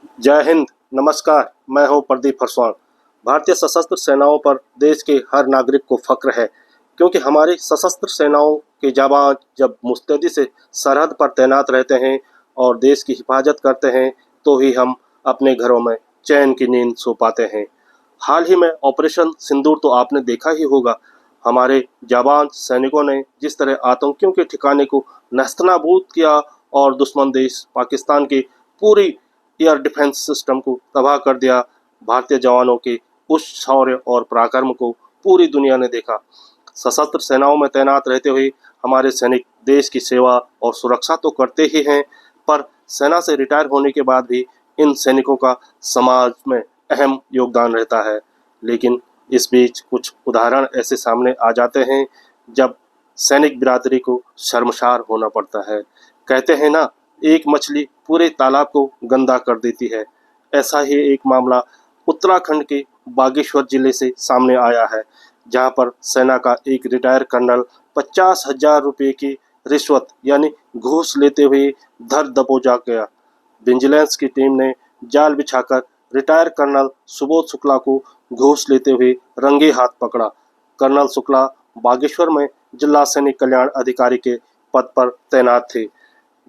जय हिंद, नमस्कार। मैं हूं प्रदीप फरसवान। भारतीय सशस्त्र सेनाओं पर देश के हर नागरिक को फक्र है, क्योंकि हमारी सशस्त्र सेनाओं के जवान जब मुस्तैदी से सरहद पर तैनात रहते हैं और देश की हिफाजत करते हैं, तो ही हम अपने घरों में चैन की नींद सो पाते हैं। हाल ही में ऑपरेशन सिंदूर तो आपने देखा ही होगा। हमारे जवान सैनिकों ने जिस तरह आतंकियों के ठिकाने को नेस्तनाबूद किया और दुश्मन देश पाकिस्तान के पूरी एयर डिफेंस सिस्टम को तबाह कर दिया। भारतीय जवानों के उस शौर्य और पराक्रम को पूरी दुनिया ने देखा। सशस्त्र सेनाओं में तैनात रहते हुए हमारे सैनिक देश की सेवा और सुरक्षा तो करते ही हैं, पर सेना से रिटायर होने के बाद भी इन सैनिकों का समाज में अहम योगदान रहता है। लेकिन इस बीच कुछ उदाहरण ऐसे सामने आ जाते हैं जब सैनिक बिरादरी को शर्मसार होना पड़ता है। कहते हैं ना, एक मछली पूरे तालाब को गंदा कर देती है। ऐसा ही एक मामला उत्तराखंड के बागेश्वर जिले से सामने आया है, जहां पर सेना का एक रिटायर कर्नल 50,000 रुपये की रिश्वत यानी घूस लेते हुए धर दबोचा गया। विजिलेंस की टीम ने जाल बिछाकर रिटायर कर्नल सुबोध शुक्ला को घूस लेते हुए रंगे हाथ पकड़ा। कर्नल शुक्ला बागेश्वर में जिला सैनिक कल्याण अधिकारी के पद पर तैनात थे।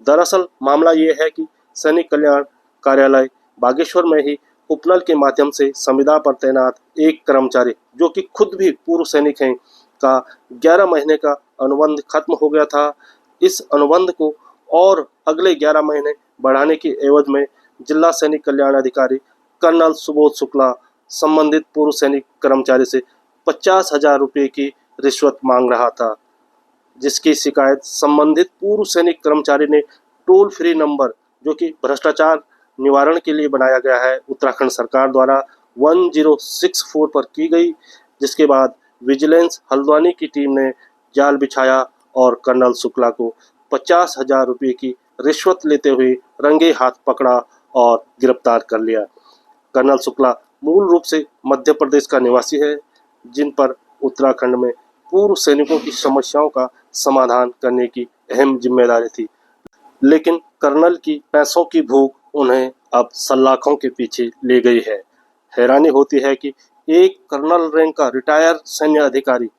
दरअसल मामला ये है कि सैनिक कल्याण कार्यालय बागेश्वर में ही उपनल के माध्यम से संविदा पर तैनात एक कर्मचारी, जो कि खुद भी पूर्व सैनिक हैं, का 11 महीने का अनुबंध खत्म हो गया था। इस अनुबंध को और अगले 11 महीने बढ़ाने की एवज में जिला सैनिक कल्याण अधिकारी कर्नल सुबोध शुक्ला संबंधित पूर्व सैनिक कर्मचारी से 50,000 रुपये की रिश्वत मांग रहा था, जिसकी शिकायत संबंधित पूर्व सैनिक कर्मचारी ने टोल फ्री नंबर, जो कि भ्रष्टाचार निवारण के लिए बनाया गया है उत्तराखंड सरकार द्वारा, 1064 पर की गई। जिसके बाद विजिलेंस हल्द्वानी की टीम ने जाल बिछाया और कर्नल शुक्ला को 50,000 रुपये की रिश्वत लेते हुए रंगे हाथ पकड़ा और गिरफ्तार कर लिया। कर्नल शुक्ला मूल रूप से मध्य प्रदेश का निवासी है, जिन पर उत्तराखंड में पूर्व सैनिकों की समस्याओं का समाधान करने की अहम जिम्मेदारी थी। लेकिन कर्नल की पैसों की भूख उन्हें अब सलाखों के पीछे ले गई है। हैरानी होती है कि एक कर्नल रैंक का रिटायर सैन्य अधिकारी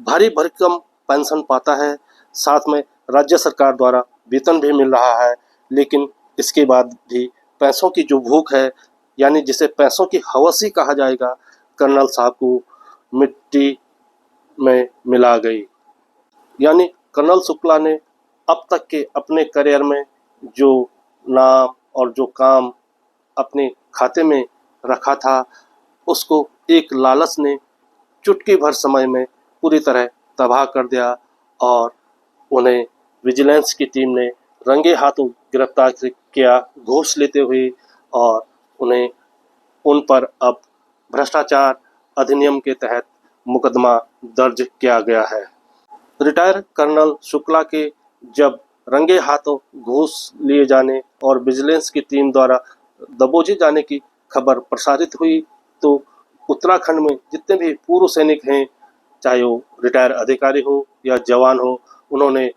भारी भरकम पेंशन पाता है, साथ में राज्य सरकार द्वारा वेतन भी मिल रहा है, लेकिन इसके बाद भी पैसों की जो भूख है, यानी जिसे पैसों की हवसी कहा जाएगा, कर्नल साहब को मिट्टी में मिला गई। यानी कर्नल शुक्ला ने अब तक के अपने करियर में जो नाम और जो काम अपने खाते में रखा था, उसको एक लालच ने चुटकी भर समय में पूरी तरह तबाह कर दिया और उन्हें विजिलेंस की टीम ने रंगे हाथों गिरफ्तार किया घूस लेते हुए, और उन्हें उन पर अब भ्रष्टाचार अधिनियम के तहत मुकदमा दर्ज किया गया है। रिटायर कर्नल शुक्ला के जब रंगे हाथों घूस लिए जाने और विजिलेंस की टीम द्वारा दबोचे जाने की खबर प्रसारित हुई, तो उत्तराखंड में जितने भी पूर्व सैनिक हैं, चाहे वो रिटायर अधिकारी हो या जवान हो, उन्होंने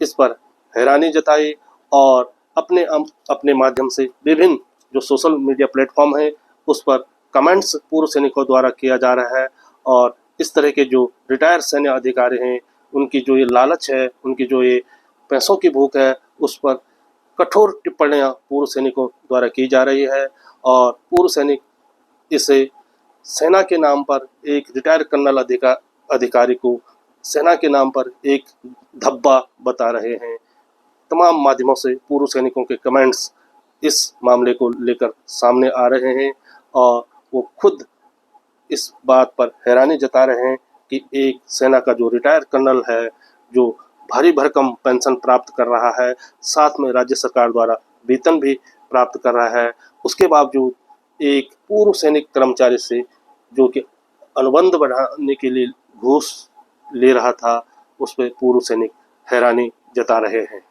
इस पर हैरानी जताई और अपने माध्यम से विभिन्न जो सोशल मीडिया प्लेटफॉर्म है, उस पर कमेंट्स पूर्व सैनिकों द्वारा किया जा रहा है। और इस तरह के जो रिटायर सैन्य अधिकारी हैं, उनकी जो ये लालच है, उनकी जो ये पैसों की भूख है, उस पर कठोर टिप्पणियां पूर्व सैनिकों द्वारा की जा रही है। और पूर्व सैनिक इसे सेना के नाम पर एक रिटायर कर्नल अधिकारी को सेना के नाम पर एक धब्बा बता रहे हैं। तमाम माध्यमों से पूर्व सैनिकों के कमेंट्स इस मामले को लेकर सामने आ रहे हैं और वो खुद इस बात पर हैरानी जता रहे हैं कि एक सेना का जो रिटायर कर्नल है, जो भारी भरकम पेंशन प्राप्त कर रहा है, साथ में राज्य सरकार द्वारा वेतन भी प्राप्त कर रहा है, उसके बावजूद एक पूर्व सैनिक कर्मचारी से, जो कि अनुबंध बढ़ाने के लिए घूस ले रहा था, उस पर पूर्व सैनिक हैरानी जता रहे हैं।